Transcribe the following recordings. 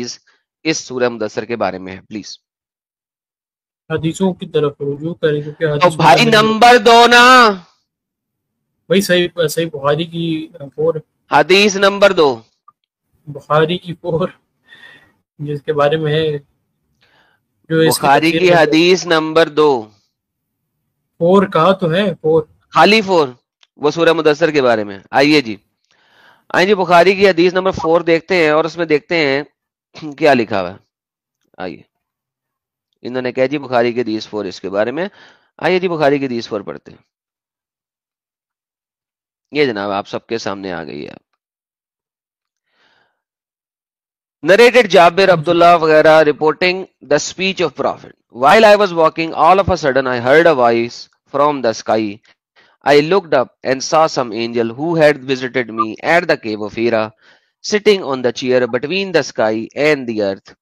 اس سورہ مدثر کے بارے میں ہے پلیز. حدیثوں کی طرف رجوع کریں کیونکہ تو حدیثوں بھائی نمبر 2 نا, وہی صحیح بخاری کی 4 حدیث نمبر 2, بخاری کی 4 جس کے بارے میں ہے جو اس کی بخاری تفسیر کی میں حدیث نمبر 2, 4 کہا تو ہے 4. خالی 4, وہ سورہ مدثر کے بارے میں. آئیے جی بخاری کی حدیث نمبر 4 دیکھتے ہیں اور اس میں دیکھتے ہیں کیا لکھا ہوا ہے. آئیے, انہوں نے کہا جی بخاری کی حدیث 4 اس کے بارے میں. آئیے جی بخاری کی حدیث 4 پڑھتے ہیں. یہ جناب آپ سب کے سامنے آ گئی ہے. Narrated Jabir Abdullah وغیرہ reporting the speech of Prophet. While I was walking, all of a sudden I heard a voice from the sky. I looked up and saw some angel who had visited me at the cave of Hira, sitting on the chair between the sky and the earth.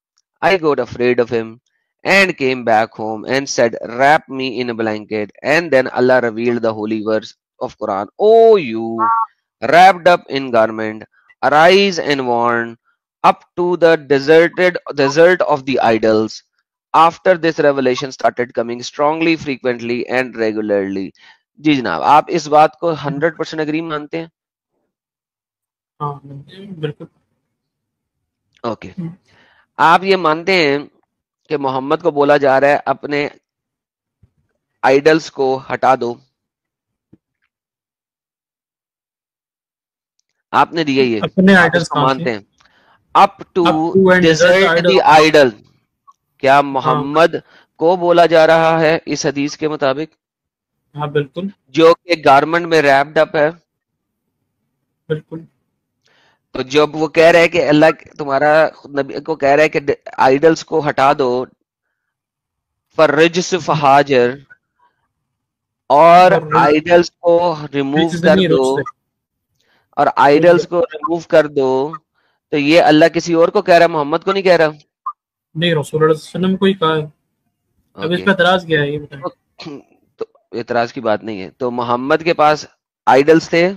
I got afraid of him and came back home and said, wrap me in a blanket. And then Allah revealed the holy verse of Quran. O you, wrapped up in garment, arise and warn up to the desert of the idols. After this revelation started coming strongly, frequently and regularly. جی جناب, آپ اس بات کو 100% agree مانتے ہیں؟ ہاں بالکل. Okay, آپ یہ مانتے ہیں کہ محمد کو بولا جا رہا ہے اپنے آئیڈلز کو ہٹا دو؟ آپ نے دیا یہ, اپنے آپ آئیڈلز اس کو کہاں مانتے سے؟ ہیں. up to desert the idol. کیا محمد کو بولا جا رہا ہے اس حدیث کے مطابق؟ ہاں بالکل, جو کہ گارمنٹ میں ریپڈ اپ ہے. بالکل. تو جب وہ کہہ رہے کہ اللہ تمہارا نبی کو کہہ رہے کہ آئیڈلز کو ہٹا دو, فرجس فہاجر, اور آئیڈلز کو ریموو کر دو, اور آئیڈلز کو ریموو کر دو, تو یہ اللہ کسی اور کو کہہ رہا ہے, محمد کو نہیں کہہ رہا؟ نہیں, رسول اللہ صلی اللہ علیہ وسلم کو ہی کہا ہے. اب اس پہ اعتراض کیا ہے یہ بتائیں؟ تو اعتراض کی بات نہیں ہے. تو محمد کے پاس آئیڈلز تھے.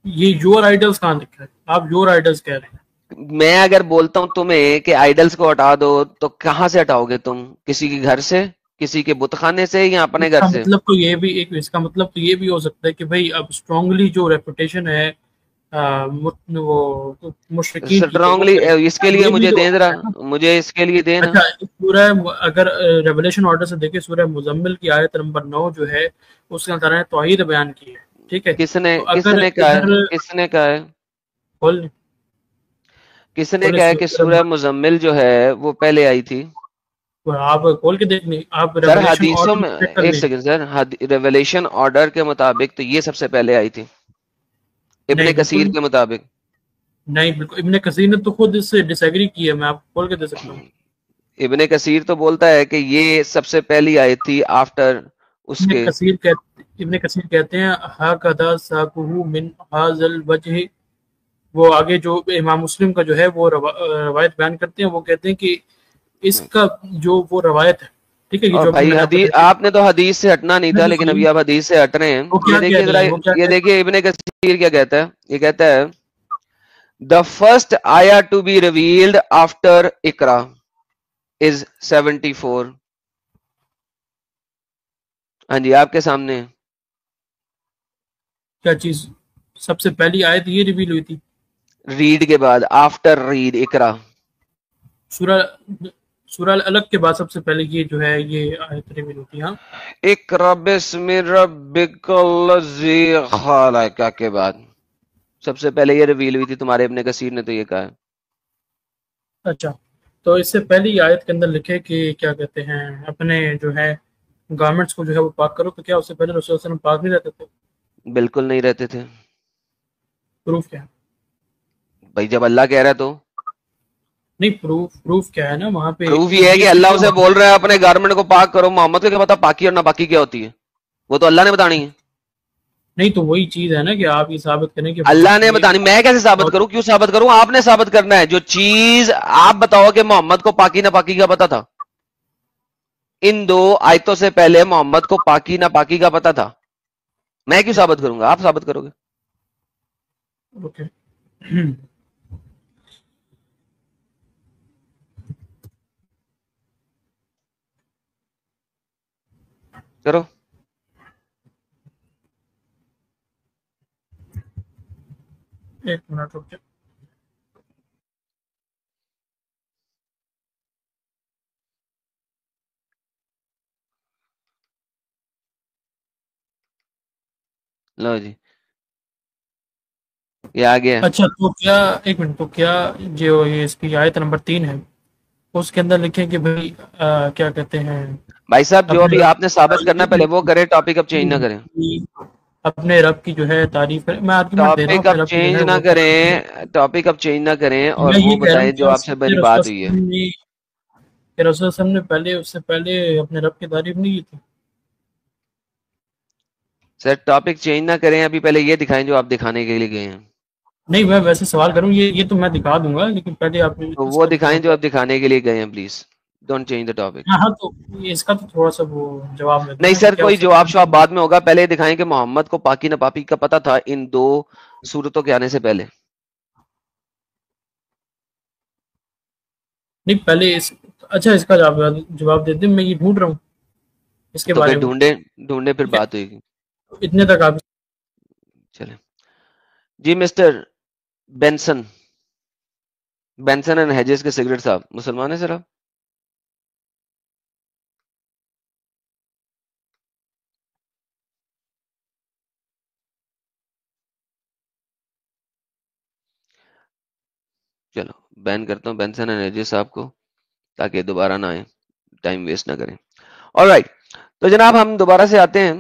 یہ یور آئیڈلز کہاں لکھا ہے؟ آپ یور آئیڈلز کہہ رہے ہیں. میں اگر بولتا ہوں تمہیں کہ آئیڈلز کو ہٹا دو تو کہاں سے ہٹاؤ گے تم؟ کسی کے گھر سے, کسی کے بت خانے سے, یا اپنے گھر سے؟ مطلب تو یہ بھی ایک, اس کا مطلب تو یہ بھی ہو سکتا ہے کہ بھائی اب اسٹرانگلی جو ریپوٹیشن ہے وہ مشرکین کی, اسٹرانگلی اس کے لیے مجھے دے ذرا, مجھے اس کے لیے دے نا. اچھا, سورہ اگر ریولیشن آرڈر سے دیکھیں, سورہ مزمل کی آیت نمبر 9 جو ہے اس کے اندر توحید بیان کی ہے. ٹھیک ہے, کس نے کہا ہے, کس نے کہا ہے, کس نے کہا ہے کہ سورہ مزمل جو ہے وہ پہلے آئی تھی؟ آپ کھول کے دیکھ لیں. آپ سر حدیثوں میں, ایک سیکنڈ سر, ریولیشن آرڈر کے مطابق تو یہ سب سے پہلے آئی تھی ابن کثیر کے مطابق. نہیں بالکل, ابن کثیر نے تو خود اس سے ڈس ایگری کی ہے, میں آپ کھول کے دے سکتا ہوں. ابن کثیر تو بولتا ہے کہ یہ سب سے پہلی آئی تھی آفٹر اس کے. ابن کثیر کہتے ہیں ہاکذا ساقہ من ھذا الوجہ. وہ آگے جو امام مسلم کا جو ہے وہ روایت بیان کرتے ہیں, وہ کہتے ہیں کہ اس کا جو وہ روایت ہے, ٹھیک ہے, اور بھائی حدیث, آپ نے تو حدیث سے ہٹنا نہیں تھا, لیکن ابھی آپ حدیث سے ہٹ رہے ہیں. یہ دیکھیے ابن کثیر کیا کہتا ہے. یہ کہتا ہے the first ayah to be revealed after Iqra is 74. ہاں جی, آپ کے سامنے کیا چیز سب سے پہلی آیت یہ ریویل ہوئی تھی؟ ریڈ کے بعد, آفٹر ریڈ اقرا. سورہ الگ کے بعد سب سے پہلے یہ جو ہے یہ آیت ریویل ہوتی ہے. ہاں, اقرا بسم ربک الذی خلق کے بعد سب سے پہلے یہ ریویل ہوئی تھی. تمہارے ابن کثیر نے تو یہ کہا ہے. اچھا, تو اس سے پہلی آیت کے اندر لکھے کہ کیا کہتے ہیں اپنے جو ہے گارمنٹس کو جو ہے وہ پاک کرو, تو کیا اس سے پہلے رسول اللہ صلی اللہ علیہ وسلم پاک نہیں رہتے تھے؟ بالکل نہیں رہتے تھے. پروف کیا ہے بھائی؟ جب اللہ کہہ رہا ہے تو نہیں, پروف کیا ہے نا وہاں پہ؟ پروف یہ ہے کہ اللہ اسے بول رہا ہے اپنے گارمنٹ کو پاک کرو. محمد کو کیا پتا پاکی اور ناپاکی کیا ہوتی ہے؟ وہ تو اللہ نے بتانی ہے. نہیں تو وہی چیز ہے نا کہ آپ یہ ثابت کریں کہ اللہ نے بتانی. میں کیسے ثابت کروں؟ کیوں ثابت کروں؟ آپ نے ثابت کرنا ہے. جو چیز آپ بتاؤ کہ محمد کو پاکی ناپاکی کا پتا تھا, ان 2 آیتوں سے پہلے محمد کو پاکی ناپاکی کا پتا تھا, میں کیوں ثابت کروں گا؟ آپ ثابت کرو گے. اوکے, کرو. ایک منٹ رک جائے. لو جی یہ آ گیا. اچھا تو کیا، ایک منٹ، تو کیا جو یہ اس کی آیت نمبر 3 ہے اس کے اندر لکھیں کہ بھائی کیا کہتے ہیں بھائی صاحب جو اپنے ابھی آپ نے ثابت کرنا پہلے وہ کرے, ٹاپک اب چینج نہ کریں. اپنے رب کی جو ہے تعریف کریں. میں آرگومنٹ دے رہا ہوں ٹاپک اپنے اب رب کی جو چینج ہے نہ وہ تعریف کریں. کریں, ٹاپک اب چینج نہ کریں, اور میں وہ یہ کہہ رہا بتائیں ہوں جو آپ سے میری بات ہوئی ہے. کہ رسول اللہ صلی اللہ علیہ وسلم نے پہلے اس سے پہلے اپنے رب کی تعریف نہیں کی تھی. سر ٹاپک چینج نہ کریں, ابھی پہلے یہ دکھائیں جو آپ دکھانے کے لیے گئے ہیں. نہیں میں ویسے سوال کروں, یہ تو میں دکھا دوں گا, لیکن پہلے آپ نے تو اس وہ کا دکھائیں جو آپ دکھانے کے لیے گئے ہیں, please don't change the topic. ہاں ہاں تو اس کا تو تھوڑا سا وہ جواب دیتے نہیں ہیں کہ سر, کیا کوئی اس سے جواب شواب پہلے. بعد میں ہوگا, پہلے دکھائیں کہ محمد کو پاکی ناپاکی کا پتہ تھا ان دو صورتوں کے آنے سے پہلے. نہیں پہلے اچھا اس کا جواب دیتے ہیں, میں یہ ڈھونڈ رہا ہوں اس کے تو پھر بارے میں. ڈھونڈے پھر ٹھیک ہے بات ہوئے گی. اتنے تک آپ. چلیں جی. مسٹر بینسن اینڈ ہیجز کے سگریٹ صاحب مسلمان ہیں سر آپ؟ چلو بین کرتا ہوں بینسن اینڈ ہیجز صاحب کو, تاکہ دوبارہ نہ آئے, ٹائم ویسٹ نہ کریں. آلرائٹ, تو جناب ہم دوبارہ سے آتے ہیں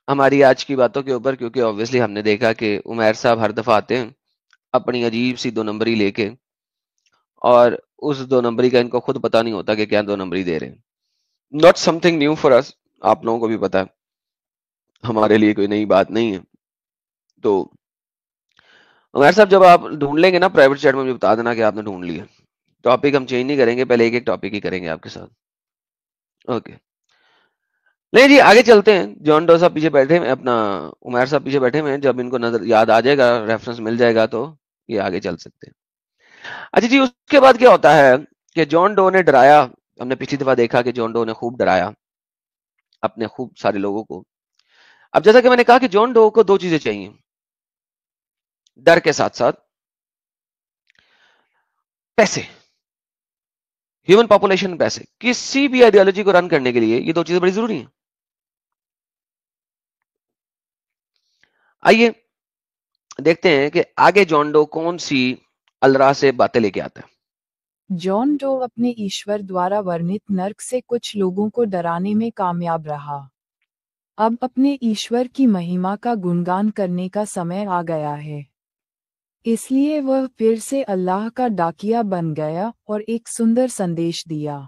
ہماری آج کی باتوں کے اوپر, کیونکہ obviously ہم نے دیکھا کہ عمیر صاحب ہر دفعہ آتے ہیں اپنی عجیب سی 2 نمبری لے کے, اور اس 2 نمبری کا ان کو خود پتا نہیں ہوتا کہ کیا 2 نمبری دے رہے ہیں. Not something new for us, آپ لوگوں کو بھی پتا ہے, ہمارے لیے کوئی نئی بات نہیں ہے. تو عمیر صاحب جب آپ ڈھونڈ لیں گے نا پرائیویٹ چیٹ میں مجھے بتا دینا کہ آپ نے ڈھونڈ لیا. ٹاپک ہم چینج نہیں کریں گے, پہلے ایک ایک ٹاپک ہی کریں گے آپ کے ساتھ. اوکے نہیں جی, آگے چلتے ہیں. جان ڈو صاحب پیچھے بیٹھے ہیں, اپنا عمیر صاحب پیچھے بیٹھے ہیں, جب ان کو نظر یاد آ جائے گا, ریفرنس مل جائے گا تو یہ آگے چل سکتے ہیں. اچھا جی, اس کے بعد کیا ہوتا ہے کہ جان ڈو نے ڈرایا. ہم نے پچھلی دفعہ دیکھا کہ جان ڈو نے خوب ڈرایا اپنے خوب سارے لوگوں کو. اب جیسا کہ میں نے کہا کہ جان ڈو کو 2 چیزیں چاہیے ڈر کے ساتھ ساتھ, پیسے, ہیومن پاپولیشن, پیسے. کسی بھی آئیڈیالوجی کو رن کرنے کے لیے یہ 2 چیزیں بڑی ضروری ہیں. آئیے دیکھتے ہیں کہ آگے جان ڈو کون سی الرا سے باتیں لے کے آتا ہے. جان ڈو اپنے ایشور دوارا ورنت نرک سے کچھ لوگوں کو ڈرانے میں کامیاب رہا. اب اپنے ایشور کی مہیما کا گنگان کرنے کا سمے آ گیا ہے. اس لیے وہ پھر سے اللہ کا ڈاکیا بن گیا اور ایک سندر سندیش دیا.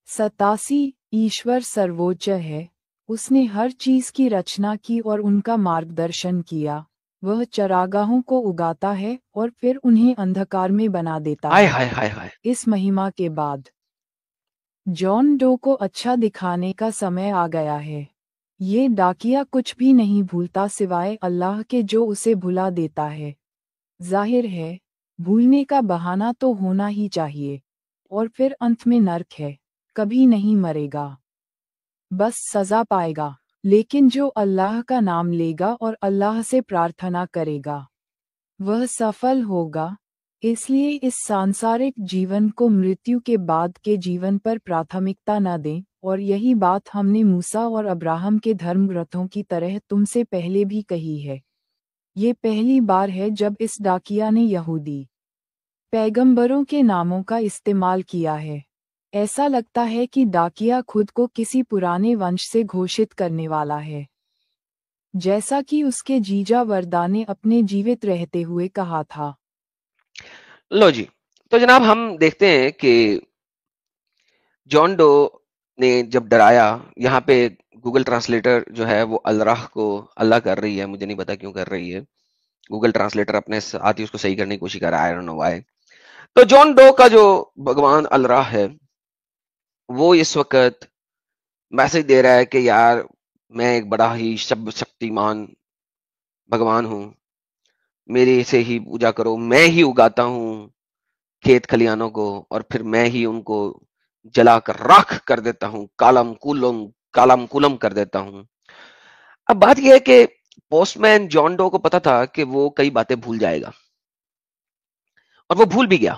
87 ایشور سرووچ ہے, اس نے ہر چیز کی رچنا کی اور ان کا مارگدرشن کیا. وہ چراگاہوں کو اگاتا ہے اور پھر انہیں اندھکار میں بنا دیتا ہائے ہے. ہائے ہائے ہائے, اس مہیما کے بعد جان ڈو کو اچھا دکھانے کا سمے آ گیا ہے. یہ ڈاکیا کچھ بھی نہیں بھولتا سوائے اللہ کے جو اسے بھلا دیتا ہے. ظاہر ہے بھولنے کا بہانہ تو ہونا ہی چاہیے, اور پھر انت میں نرک ہے, کبھی نہیں مرے گا, بس سزا پائے گا. لیکن جو اللہ کا نام لے گا اور اللہ سے پرارتھنا کرے گا وہ سفل ہوگا. اس لیے اس سانسارک جیون کو مرتیو کے بعد کے جیون پر پراتھمکتا نہ دیں, اور یہی بات ہم نے موسیٰ اور ابراہم کے دھرم گرنتھوں کی طرح تم سے پہلے بھی کہی ہے. یہ پہلی بار ہے جب اس ڈاکیا نے یہودی پیغمبروں کے ناموں کا استعمال کیا ہے. ایسا لگتا ہے کہ ڈاکیا خود کو کسی پرانے ونش سے گھوشت کرنے والا ہے, جیسا کہ اس کے جیجا وردا نے اپنے جیوت رہتے ہوئے کہا تھا. لو جی, تو جناب ہم دیکھتے ہیں کہ جان ڈو نے جب ڈرایا, یہاں پہ گوگل ٹرانسلیٹر جو ہے وہ الراہ کو اللہ کر رہی ہے, مجھے نہیں پتا کیوں کر رہی ہے. گوگل ٹرانسلیٹر اپنے ساتھ ہی اس کو صحیح کرنے کی کوشش کر رہا ہے, I don't know why. تو جان ڈو کا جو بھگوان الراہ ہے وہ اس وقت میسج دے رہا ہے کہ یار میں ایک بڑا ہی شکتیمان بھگوان ہوں, میرے سے ہی پوجا کرو, میں ہی اگاتا ہوں کھیت کھلیانوں کو, اور پھر میں ہی ان کو جلا کر راکھ کر دیتا ہوں. کالم کولم کالم کلم کر دیتا ہوں. اب بات یہ ہے کہ پوسٹ مین جان ڈو کو پتا تھا کہ وہ کئی باتیں بھول جائے گا, اور وہ بھول بھی گیا,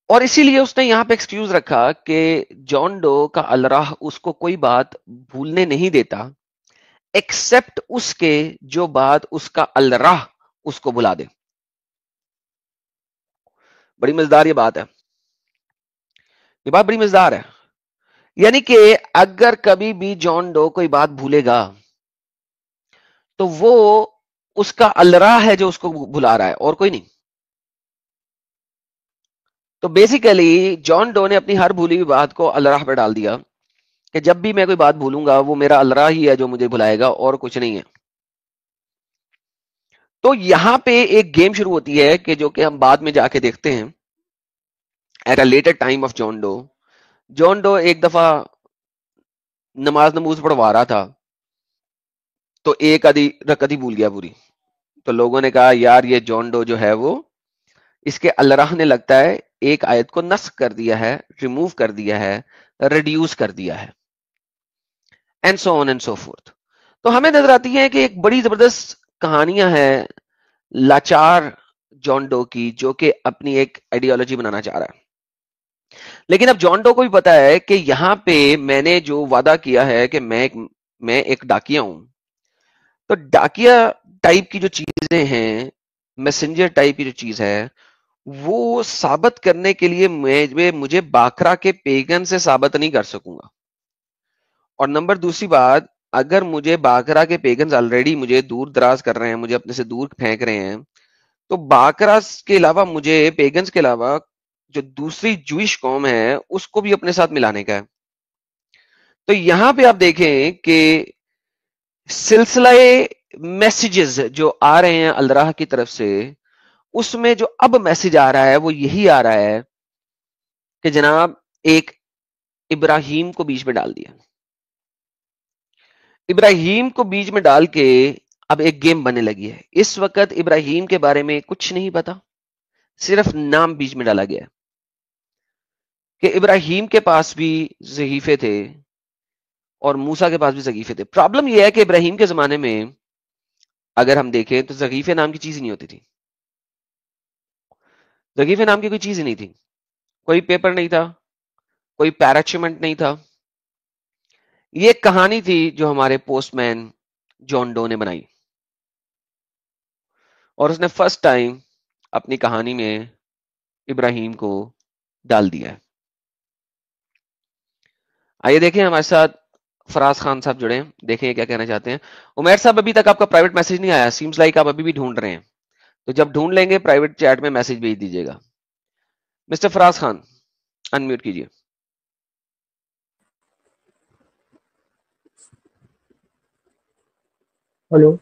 اور اسی لیے اس نے یہاں پہ ایکسکیوز رکھا کہ جان ڈو کا الراہ اس کو کوئی بات بھولنے نہیں دیتا ایکسپٹ اس کے جو بات اس کا الراہ اس کو بھلا دے. بڑی مزیدار یہ بات ہے, یہ بات بڑی مزیدار ہے. یعنی کہ اگر کبھی بھی جان ڈو کوئی بات بھولے گا تو وہ اس کا الراہ ہے جو اس کو بھلا رہا ہے, اور کوئی نہیں. تو بیسیکلی جان ڈو نے اپنی ہر بھولی ہوئی بات کو الراہ پہ ڈال دیا کہ جب بھی میں کوئی بات بھولوں گا وہ میرا الراہ ہی ہے جو مجھے بھلائے گا, اور کچھ نہیں ہے. تو یہاں پہ ایک گیم شروع ہوتی ہے کہ جو کہ ہم بعد میں جا کے دیکھتے ہیں at a later time of John Doe. John Doe ایک دفعہ نماز پڑھوا رہا تھا تو ایک آدھی رکعت ہی بھول گیا پوری. تو لوگوں نے کہا یار یہ جان ڈو جو ہے وہ اس کے الراہ نے لگتا ہے ایک آیت کو نسخ کر دیا ہے, ریموو کر دیا ہے, ریڈیوس کر دیا ہے, and so on and so forth. تو ہمیں نظر آتی ہے کہ ایک بڑی زبردست کہانیاں ہیں لاچار جان ڈو کی, جو کہ اپنی ایک آئیڈیالوجی بنانا چاہ رہا ہے. لیکن اب جان ڈو کو بھی پتا ہے کہ یہاں پہ میں نے جو وعدہ کیا ہے کہ میں ایک ڈاکیا ہوں, تو ڈاکیا ٹائپ کی جو چیزیں ہیں, میسنجر ٹائپ کی جو چیز ہے, وہ ثابت کرنے کے لیے مجھے باکرا کے پیگن سے ثابت نہیں کر سکوں گا. اور نمبر دوسری بات, اگر مجھے باکرا کے پیگنز آلریڈی مجھے دور دراز کر رہے ہیں, مجھے اپنے سے دور پھینک رہے ہیں, تو باکرا کے علاوہ مجھے پیگنز کے علاوہ جو دوسری جوئش قوم ہے اس کو بھی اپنے ساتھ ملانے کا ہے. تو یہاں پہ آپ دیکھیں کہ سلسلہ میسیجز جو آ رہے ہیں الراہ کی طرف سے, اس میں جو اب میسج آ رہا ہے وہ یہی آ رہا ہے کہ جناب ایک ابراہیم کو بیچ میں ڈال دیا. ابراہیم کو بیچ میں ڈال کے اب ایک گیم بننے لگی ہے. اس وقت ابراہیم کے بارے میں کچھ نہیں پتا, صرف نام بیچ میں ڈالا گیا کہ ابراہیم کے پاس بھی صحیفے تھے اور موسیٰ کے پاس بھی صحیفے تھے. پرابلم یہ ہے کہ ابراہیم کے زمانے میں اگر ہم دیکھیں تو صحیفے نام کی چیز ہی نہیں ہوتی تھی. صحیفے نام کی کوئی چیز ہی نہیں تھی, کوئی پیپر نہیں تھا, کوئی پیراچمنٹ نہیں تھا. یہ ایک کہانی تھی جو ہمارے پوسٹ مین جان ڈو نے بنائی, اور اس نے فرسٹ ٹائم اپنی کہانی میں ابراہیم کو ڈال دیا ہے. آئیے دیکھیں ہمارے ساتھ فراز خان صاحب جڑے ہیں, دیکھیں کیا کہنا چاہتے ہیں. عمیر صاحب ابھی تک آپ کا پرائیویٹ میسج نہیں آیا, سیمز لائک آپ ابھی بھی ڈھونڈ رہے ہیں, تو جب ڈھونڈ لیں گے پرائیویٹ چیٹ میں میسج بھیج دیجیے گا. مسٹر فراز خان انمیوٹ کیجیے. ہلو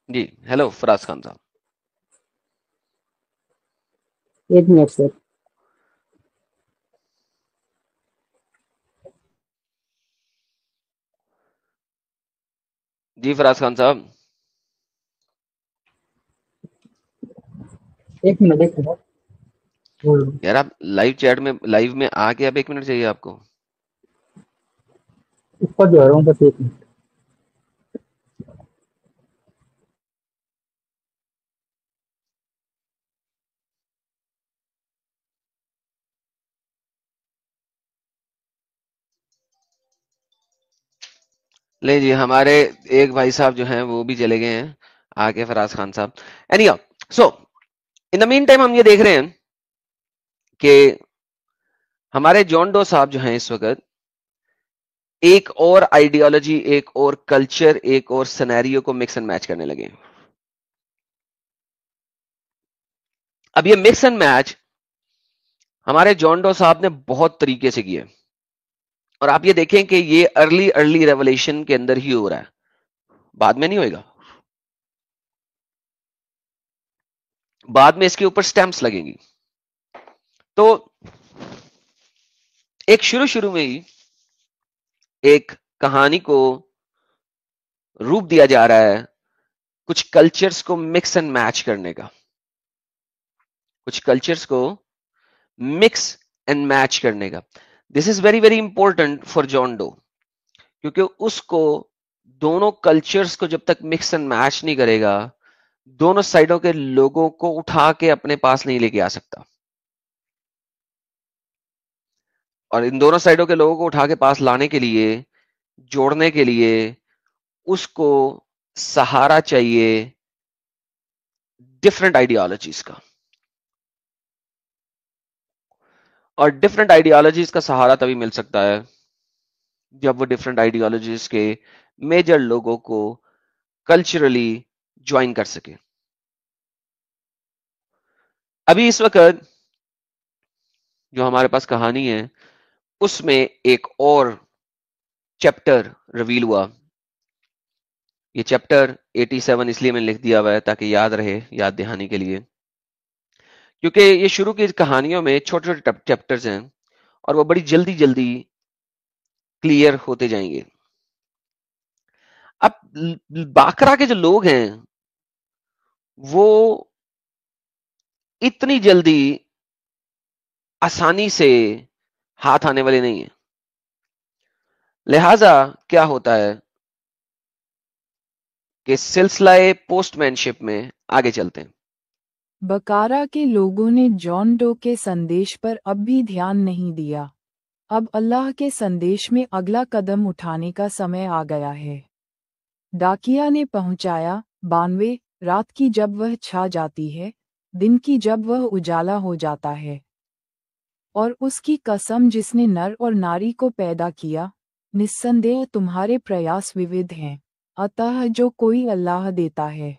جی ہیلو فراز خان صاحب. ایک منٹ سر. جی فراز خان صاحب. ایک منٹ یار آپ لائیو چیٹ میں لائیو میں آ کے اب 1 منٹ چاہیے آپ کو. اوپر جو آ رہا ہوں بس ایک منٹ. لے جی ہمارے ایک بھائی صاحب جو ہیں وہ بھی چلے گئے ہیں آ کے, فراز خان صاحب. Anyhow, so in the meantime ہم یہ دیکھ رہے ہیں کہ ہمارے جان ڈو صاحب جو ہیں اس وقت ایک اور آئیڈیالوجی, ایک اور کلچر, ایک اور سینیریو کو مکس اینڈ میچ کرنے لگے. اب یہ مکس اینڈ میچ ہمارے جان ڈو صاحب نے بہت طریقے سے کیا, اور آپ یہ دیکھیں کہ یہ ارلی ریولیشن کے اندر ہی ہو رہا ہے, بعد میں نہیں ہوئے گا. بعد میں اس کے اوپر سٹیمپس لگیں گی. تو ایک شروع میں ہی ایک کہانی کو روپ دیا جا رہا ہے کچھ کلچرز کو مکس اینڈ میچ کرنے کا, کچھ کلچرز کو مکس اینڈ میچ کرنے کا. This is very very important for John Doe. کیونکہ اس کو دونوں کلچرز کو جب تک مکس اینڈ میچ نہیں کرے گا دونوں سائڈوں کے لوگوں کو اٹھا کے اپنے پاس نہیں لے کے آ سکتا. اور ان دونوں سائڈوں کے لوگوں کو اٹھا کے پاس لانے کے لیے جوڑنے کے لیے اس کو سہارا چاہیے ڈفرنٹ آئیڈیالوجیز کا. اور ڈفرنٹ آئیڈیالوجیز کا سہارا تبھی مل سکتا ہے جب وہ ڈفرنٹ آئیڈیالوجیز کے میجر لوگوں کو کلچرلی جوائن کر سکے. ابھی اس وقت جو ہمارے پاس کہانی ہے اس میں ایک اور چیپٹر ریویل ہوا. یہ چیپٹر 87 اس لیے میں لکھ دیا ہوا ہے تاکہ یاد رہے، یاد دہانی کے لیے، کیونکہ یہ شروع کی کہانیوں میں چھوٹے چھوٹے چیپٹرز ہیں اور وہ بڑی جلدی جلدی کلیئر ہوتے جائیں گے. اب باکرا کے جو لوگ ہیں وہ اتنی جلدی آسانی سے ہاتھ آنے والے نہیں ہیں. لہذا کیا ہوتا ہے کہ سلسلہ پوسٹ مین شپ میں آگے چلتے ہیں. بکارا کے لوگوں نے جان ڈو کے سندیش پر اب بھی دھیان نہیں دیا. اب اللہ کے سندیش میں اگلا قدم اٹھانے کا سمے آ گیا ہے. ڈاکیا نے پہنچایا 92 رات کی جب وہ چھا جاتی ہے، دن کی جب وہ اجالا ہو جاتا ہے. اور اس کی قسم جس نے نر اور ناری کو پیدا کیا، نسندیہ تمہارے پریاس وود ہیں، اتہ جو کوئی اللہ دیتا ہے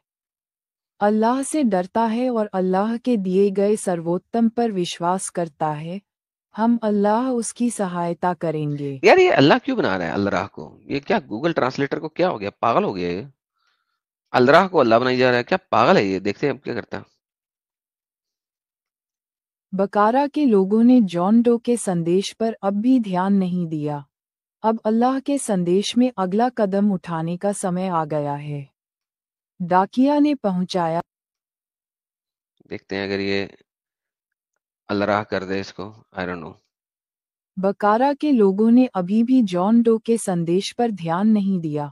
اللہ سے ڈرتا ہے اور اللہ کے دیے گئے سرووتم پر وشواس کرتا ہے، ہم اللہ اس کی سہایتا کریں گے. یار یہ اللہ کیوں بنا رہا ہے اللہ کو؟ یہ کیا گوگل ٹرانسلیٹر کو کیا ہو گیا؟ پاگل ہو گیا یہ؟ اللہ کو اللہ بنائی جا رہا ہے، کیا پاگل ہے یہ؟ دیکھتے ہیں اب کیا کرتا ہے. بکارا کے لوگوں نے جان ڈو کے سندیش پر اب بھی دھیان نہیں دیا. اب اللہ کے سندیش میں اگلا قدم اٹھانے کا سمے آ گیا ہے. ڈاکیا نے پہنچایا. دیکھتے ہیں اگر یہ اللہ کر دے اس کو. I don't know. بکارا کے لوگوں نے ابھی بھی جان ڈو کے سندیش پر دھیان نہیں دیا.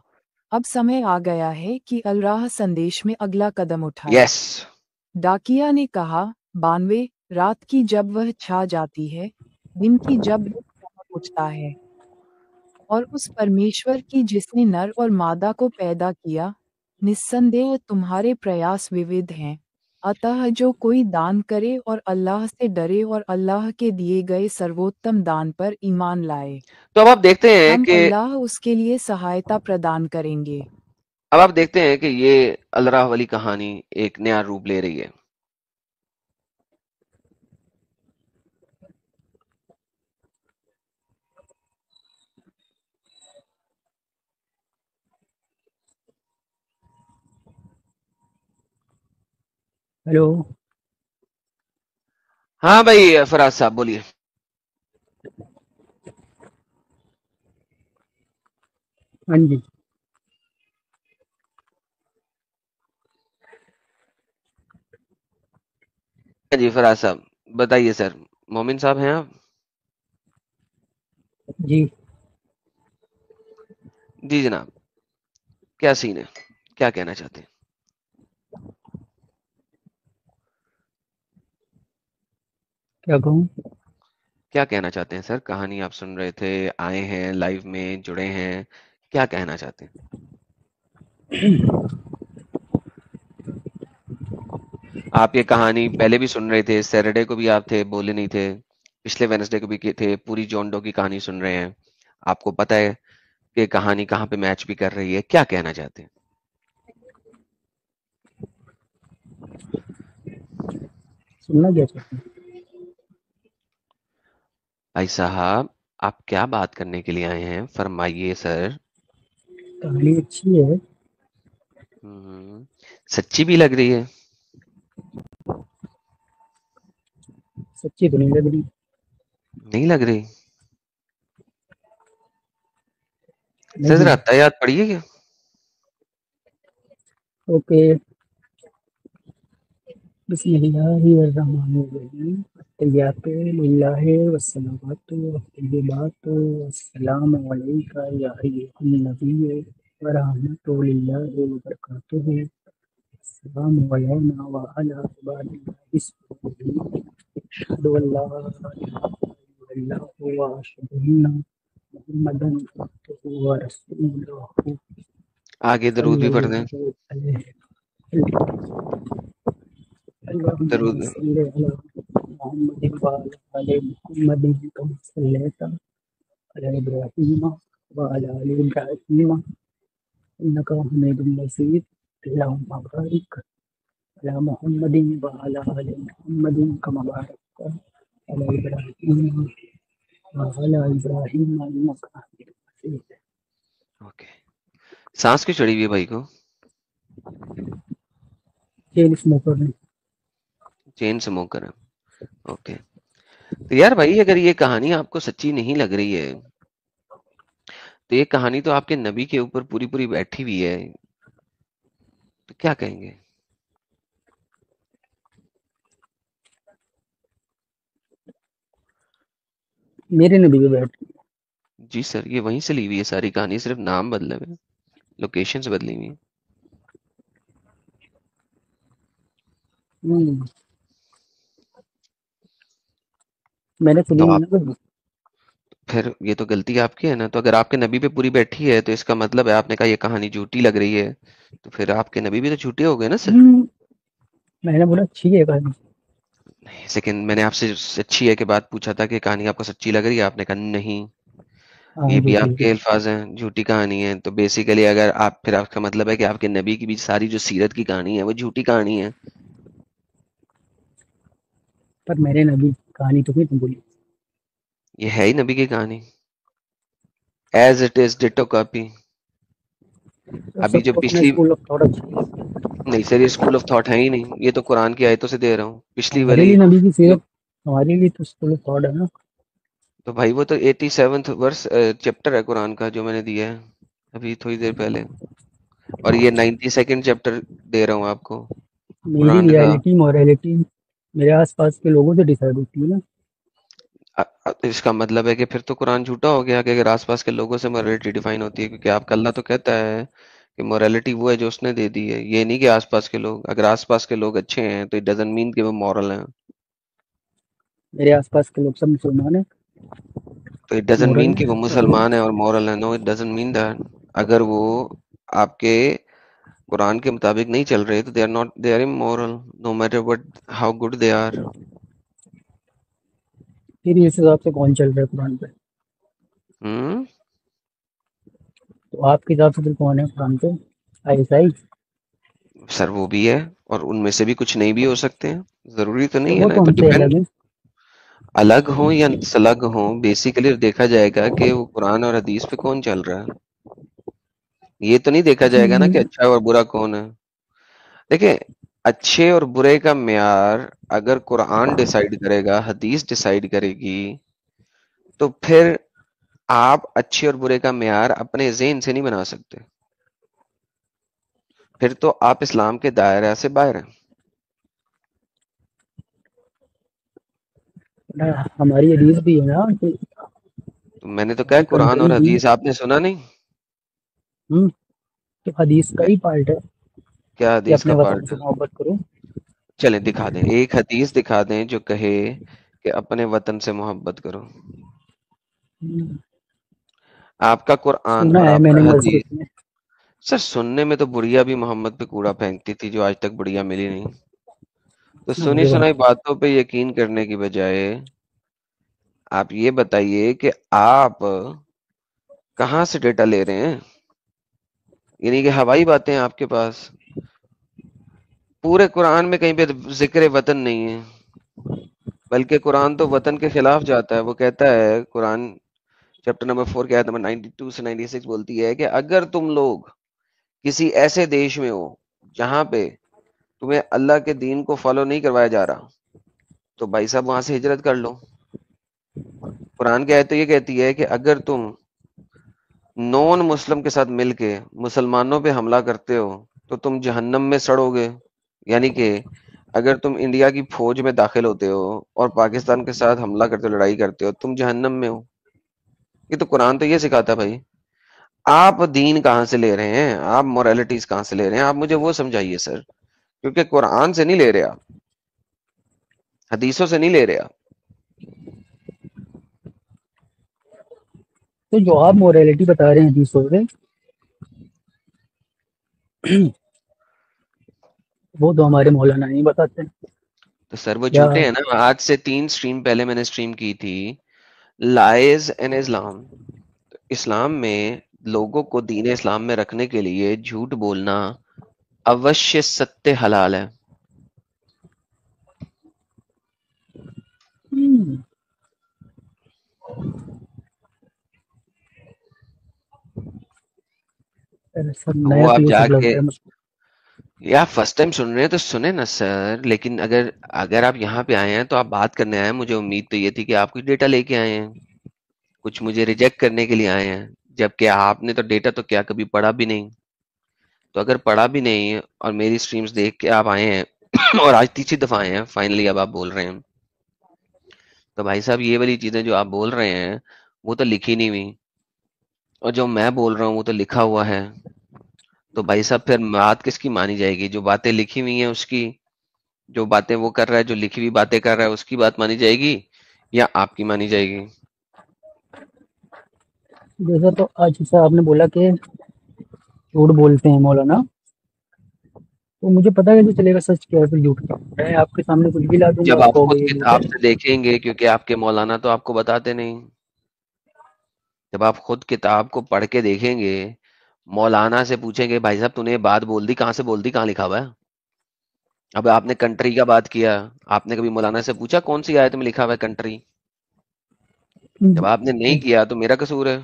اب سمے آ گیا ہے کہ اللہ سندیش میں اگلا قدم اٹھائے. یس ڈاکیا نے کہا 92 رات کی جب وہ چھا جاتی ہے، دن کی جب وہ چمک اٹھتا ہے، اور اس پرمیشور کی جس نے نر اور مادہ کو پیدا کیا، نسندیہ تمہارے پریاس وود ہیں، اتہ جو کوئی دان کرے اور اللہ سے ڈرے اور اللہ کے دیے گئے سرووتم دان پر ایمان لائے، تو اب آپ دیکھتے ہیں ہم کہ اللہ اس کے لیے سہایتا پردان کریں گے. اب آپ دیکھتے ہیں کہ یہ اللہ والی کہانی ایک نیا روپ لے رہی ہے. ہیلو. ہاں بھائی فراز صاحب بولیے. ہاں جی. جی فراز صاحب بتائیے. سر مومن صاحب ہیں آپ؟ جی. جی جناب، کیا سین ہے؟ کیا کہنا چاہتے ہیں؟ کیا کہوں؟ کیا کہنا چاہتے ہیں سر؟ کہانی آپ سن رہے تھے، آئے ہیں لائیو میں، جڑے ہیں، کیا کہنا چاہتے ہیں؟ آپ یہ کہانی پہلے بھی سن رہے تھے، سیٹرڈے کو بھی آپ تھے، بولے نہیں تھے، پچھلے وینسڈے کو بھی تھے، پوری جونڈو کی کہانی سن رہے ہیں، آپ کو پتہ ہے کہ کہانی کہاں پہ میچ بھی کر رہی ہے، کیا کہنا چاہتے ہیں؟ سننا کیا چاہتے ہیں؟ بھائی صاحب آپ کیا بات کرنے کے لیے آئے ہیں؟ فرمائیے سر. کہانی اچھی ہے. سچی بھی لگ رہی ہے. سچی تو نہیں لگ رہی. نہیں لگ رہی؟ سر نہیں. ذرا یاد پڑھیے کیا؟ اوکے. بسم اللہ الرحمن الرحیم التحیات للہ والصلوات والطیبات والسلام علیک یا ایھا النبی ورحمۃ اللہ وبرکاتہ السلام علینا وعلی عباد اللہ الصالحین اشہد ان لا الہ الا اللہ واشہد ان محمدا عبدہ ورسولہ آگے درود صلی بھی پڑھ دیں. اللہ علیہ اللهم درود. صل على محمد وعلى آل محمد كما صليت على إبراهيم وعلى آل إبراهيم إنك حميد مجيد اللهم بارك على محمد وعلى آل محمد كما باركت على إبراهيم وعلى إبراهيم إنك حميد مجيد. اوکے. سانس کیوں چڑھی ہوئی ہے بھائی کو؟ چین اسموکر نے چین سموکر ہے. اوکے. تو یار بھائی اگر یہ کہانی آپ کو سچی نہیں لگ رہی ہے تو یہ کہانی تو آپ کے نبی کے اوپر پوری پوری بیٹھی ہوئی ہے، تو کیا کہیں گے؟ میرے نبی پہ بیٹھ جی سر، یہ وہیں سے لی ہوئی ہے ساری کہانی، صرف نام بدلے ہوئے، لوکیشنز بدلی ہوئی ہیں. میں نے سنی تو نہیں آپ نا کبھی. پھر یہ تو غلطی آپ کی ہے نا. تو اگر آپ کے نبی پہ پوری بیٹھی ہے تو اس کا مطلب ہے آپ نے کہا یہ کہانی جھوٹی لگ رہی ہے، تو پھر آپ کے نبی بھی تو جھوٹے ہو گئے نا سر. میں نے بولا اچھی ہے کہانی. لیکن میں نے آپ سے اچھی ہے کہ بات پوچھا تھا کہ کہانی آپ کو سچی لگ رہی ہے، آپ نے کہا نہیں، ہاں یہ بھی جھوٹی آپ ہے. کے الفاظ ہیں، جھوٹی کہانی ہے. تو بیسیکلی اگر آپ پھر آپ کا مطلب ہے کہ آپ کے نبی کی بھی ساری جو سیرت کی کہانی ہے وہ جھوٹی کہانی ہے. پر میرے نبی کی کہانی تو نہیں تم بولی. یہ ہے ہی نبی کی کہانی، as it is ditto copy. ابھی جو سب کو اپنا پچھلی، اسکول آف تھاٹ اچھا ہے. نہیں سر یہ اسکول آف تھاٹ ہے ہی نہیں، یہ تو قرآن کی آیتوں سے دے رہا ہوں. پچھلی ہمارے والی لیے نبی کی جو، سیرت ہمارے لیے تو اسکول آف تھاٹ ہے نا. تو بھائی وہ تو 87 ورس چیپٹر ہے قرآن کا جو میں نے دیا ہے ابھی تھوڑی دیر پہلے، اور یہ 92 چیپٹر دے رہا ہوں آپ کو میری قرآن کا. ریالٹی موریلٹی میرے آس پاس کے لوگوں سے ڈیسائیڈ ہوتی ہے نا. اس کا مطلب ہے کہ پھر تو قرآن جھوٹا ہو گیا کہ اگر آس پاس کے لوگوں سے موریلٹی ڈیفائن ہوتی ہے، کیونکہ آپ کا اللہ تو کہتا ہے کہ موریلٹی وہ ہے جو اس نے دے دی ہے، یہ نہیں کہ آس پاس کے لوگ. اگر آس پاس کے لوگ اچھے ہیں تو اٹ ڈزنٹ مین کہ وہ مورل ہیں. میرے آس پاس کے لوگ سب مسلمان ہیں، تو اٹ ڈزنٹ مورل مین کہ ہیں. وہ مسلمان ہیں اور مورل ہیں. نو اٹ ڈزنٹ مین دیٹ. اگر وہ آپ کے قرآن کے مطابق نہیں چل رہے تو they are not, they are amoral no matter what how good they are. پھر اس حساب سے کون چل رہا ہے قرآن پہ؟ تو آپ کے حساب سے پھر کون ہے قرآن پہ؟ عیسائی؟ سر وہ بھی ہے، اور ان میں سے بھی کچھ نہیں بھی ہو سکتے ہیں، ضروری تو تو نہیں ہے وہ نا. تو تو ہم سے ڈیپینڈ، الگ ہیں. الگ ہوں یا سلگ ہوں، بیسیکلی دیکھا جائے گا کہ وہ قرآن اور حدیث پہ کون چل رہا ہے. یہ تو نہیں دیکھا جائے گا نا کہ اچھا اور برا کون ہے. دیکھیں، اچھے اور برے کا معیار اگر قرآن ڈیسائیڈ کرے گا، حدیث ڈیسائیڈ کرے گی، تو پھر آپ اچھے اور برے کا معیار اپنے ذہن سے نہیں بنا سکتے. پھر تو آپ اسلام کے دائرہ سے باہر ہیں. ہماری حدیث بھی ہے نا کہ تو میں نے تو کہا قرآن اور کنٹری دی. حدیث آپ نے سنا نہیں؟ تو حدیث کا ہی پارٹ ہے کیا کہ حدیث کا اپنے وطن پارٹ سے ہے؟ محبت کرو. چلیں دکھا دیں، ایک حدیث دکھا دیں جو کہے کہ اپنے وطن سے محبت کرو. آپ کا قرآن سنا اور ہے آپ میں کا نے حدیث. مسجد میں. سر سننے میں تو بڑھیا بھی محمد پہ کوڑا پھینکتی تھی جو آج تک بڑھیا ملی نہیں. تو سنی یہ سنائی بات باتوں پہ یقین کرنے کی بجائے آپ یہ بتائیے کہ آپ کہاں سے ڈیٹا لے رہے ہیں. یعنی کہ ہوائی باتیں آپ کے پاس. پورے قرآن میں کہیں پہ ذکر وطن نہیں ہے، بلکہ قرآن تو وطن کے خلاف جاتا ہے. وہ کہتا ہے قرآن چیپٹر نمبر 4 کی آیت نمبر 92 سے 96 بولتی ہے کہ اگر تم لوگ کسی ایسے دیش میں ہو جہاں پہ تمہیں اللہ کے دین کو فالو نہیں کروایا جا رہا تو بھائی صاحب وہاں سے ہجرت کر لو. قرآن کی آیت تو یہ کہتی ہے کہ اگر تم نون مسلم کے ساتھ مل کے مسلمانوں پہ حملہ کرتے ہو تو تم جہنم میں سڑو گے. یعنی کہ اگر تم انڈیا کی فوج میں داخل ہوتے ہو اور پاکستان کے ساتھ حملہ کرتے ہو، لڑائی کرتے ہو، تم جہنم میں ہو. یہ تو قرآن تو یہ سکھاتا ہے بھائی. آپ دین کہاں سے لے رہے ہیں؟ آپ مورالٹیز کہاں سے لے رہے ہیں؟ آپ مجھے وہ سمجھائیے سر، کیونکہ قرآن سے نہیں لے رہے، آپ حدیثوں سے نہیں لے رہے آپ. تو جو آپ مورالٹی بتا رہے ہیں حدیثوں سے، وہ تو ہمارے مولانا نہیں بتاتے. تو سر وہ یا جھوٹے ہیں نا. آج سے 3 سٹریم پہلے میں نے سٹریم کی تھی، لائز ان اسلام. اسلام میں لوگوں کو دین اسلام میں رکھنے کے لیے جھوٹ بولنا اوشیہ ستیہ حلال ہے. سب نیا وہ تو آپ یہ جا سب لگ کے، رہا ہے مجھ کو. یا فرسٹ ٹائم سن رہے ہیں تو سنیں نا سر، لیکن اگر آپ یہاں پہ آئے ہیں تو آپ بات کرنے آئے ہیں. مجھے امید تو یہ تھی کہ آپ کچھ ڈیٹا لے کے آئے ہیں، کچھ مجھے ریجیکٹ کرنے کے لیے آئے ہیں، جبکہ آپ نے تو ڈیٹا تو کیا کبھی پڑھا بھی نہیں. تو اگر پڑھا بھی نہیں اور میری سٹریمز دیکھ کے آپ آئے ہیں اور آج تیسری دفعہ آئے ہیں فائنلی اب آپ بول رہے ہیں، تو بھائی صاحب یہ والی چیزیں جو آپ بول رہے ہیں وہ تو لکھی نہیں ہوئی، اور جو میں بول رہا ہوں وہ تو لکھا ہوا ہے. تو بھائی صاحب پھر بات کس کی مانی جائے گی؟ جو باتیں لکھی ہوئی ہیں اس کی، جو باتیں وہ کر رہا ہے، جو لکھی ہوئی باتیں کر رہا ہے اس کی بات مانی جائے گی یا آپ کی مانی جائے گی؟ جیسا تو آج جیسا آپ نے بولا کہ جھوٹ بولتے ہیں مولانا، تو مجھے پتا کیسے چلے گا سچ کیا ہے پھر جھوٹ کیا ہے؟ میں آپ کے سامنے کچھ بھی لا دوں گا، جب آپ آپ کہو خود گے یہ جھوٹ ہے. کتاب سے دیکھیں گے، کیونکہ آپ کے مولانا تو آپ کو بتاتے نہیں. جب آپ خود کتاب کو پڑھ کے دیکھیں گے، مولانا سے پوچھیں گے بھائی صاحب تو نے یہ بات بول دی، کہاں سے بول دی، کہاں لکھا ہوا ہے؟ اب آپ نے کنٹری کا بات کیا، آپ نے کبھی مولانا سے پوچھا کون سی آیت میں لکھا ہوا ہے کنٹری؟ جب آپ نے نہیں کیا تو میرا قصور ہے.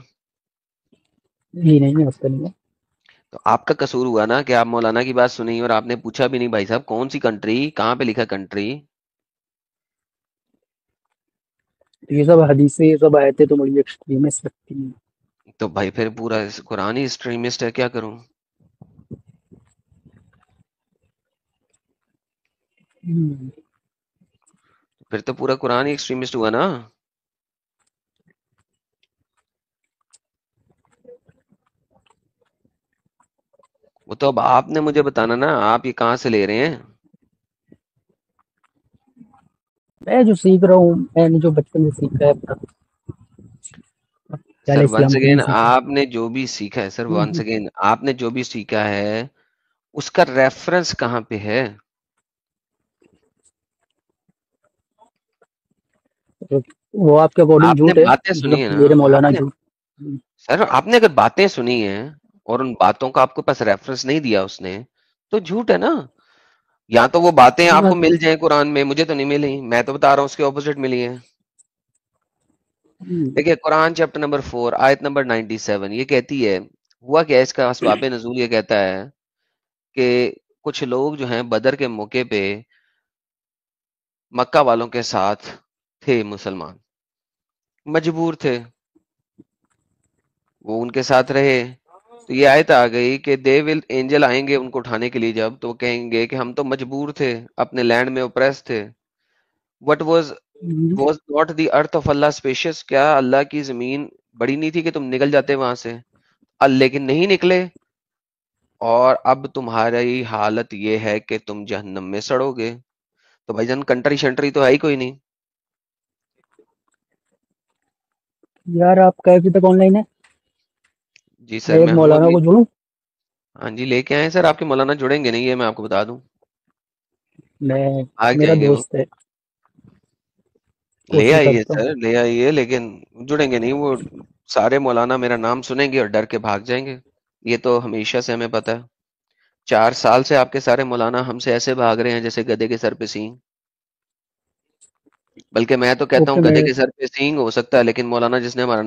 نہیں نہیں اس کا نہیں ہے. تو آپ کا قصور ہوا نا کہ آپ مولانا کی بات سنی اور آپ نے پوچھا بھی نہیں بھائی صاحب کون سی کنٹری، کہاں پہ لکھا کنٹری. یہ سب حدیثیں، یہ سب آیتیں تو مجھے ایکسٹریمسٹ لگتی ہیں. تو بھائی پھر پورا قرآن ہی اسٹریمسٹ ہے، کیا کروں؟ پھر تو پورا قرآن ہی ایکسٹریمسٹ ہوا نا. وہ تو اب آپ نے مجھے بتانا نا، آپ یہ کہاں سے لے رہے ہیں؟ میں جو سیکھ رہا ہوں، میں نے جو بچپن سے سیکھا ہے اپنا سر خیال ونس اسلام سے اگین نہیں سیکھا. آپ نے جو بھی سیکھا ہے، سر ونس اگین آپ نے جو بھی سیکھا ہے اس کا ریفرنس کہاں پہ ہے؟ وہ آپ کے اکارڈنگ آپ نے جھوٹ ہے، باتیں مطلب سنی ہے نا، میرے آپ مولانا نے، جھوٹ. سر آپ نے اگر باتیں سنی ہیں اور ان باتوں کا آپ کو پاس ریفرنس نہیں دیا اس نے، تو جھوٹ ہے نا. یا تو وہ باتیں صحیح آپ کو بات ہے. مل جائیں قرآن میں، مجھے تو نہیں ملی، میں تو بتا رہا ہوں اس کے اپوزٹ ملی ہیں. دیکھیے قرآن چیپٹر نمبر 4 آیت نمبر 97 یہ کہتی ہے، ہوا کیا اس کا اسباب نزول یہ کہتا ہے کہ کچھ لوگ جو ہیں بدر کے موقع پہ مکہ والوں کے ساتھ تھے، مسلمان مجبور تھے، وہ ان کے ساتھ رہے. تو یہ آیت آ گئی کہ دے ول اینجل آئیں گے ان کو اٹھانے کے لیے، جب تو وہ کہیں گے کہ ہم تو مجبور تھے، اپنے لینڈ میں اوپریس تھے. What was not the earth of Allah species, کیا اللہ کی زمین بڑی نہیں تھی کہ تم نکل جاتے وہاں سے؟ لیکن نہیں نکلے، اور اب تمہاری حالت یہ ہے کہ تم جہنم میں سڑو گے. تو بھائی جان کنٹری شنٹری تو ہے ہی کوئی نہیں. یار آپ کا ابھی تک آن لائن ہے؟ جی میں سر ایک میں ہوں مولانا ابھی. کو جوڑوں؟ ہاں جی لے کے آئے سر، آپ کے مولانا جڑیں گے نہیں یہ میں آپ کو بتا دوں، میں آگ میرا جائیں گے وہ. دوست ہے، لے کوشش آئیے کرتا ہوں. سر لے آئیے، لیکن جڑیں گے نہیں وہ. سارے مولانا میرا نام سنیں گے اور ڈر کے بھاگ جائیں گے. یہ تو ہمیشہ سے ہمیں پتہ ہے. 4 سال سے آپ کے سارے مولانا ہم سے ایسے بھاگ رہے ہیں جیسے گدھے کے سر پہ سینگ. بلکہ میں تو کہتا اوکے ہوں میں گدھے کے سر پہ سینگ ہو سکتا ہے، لیکن مولانا جس نے ہمارا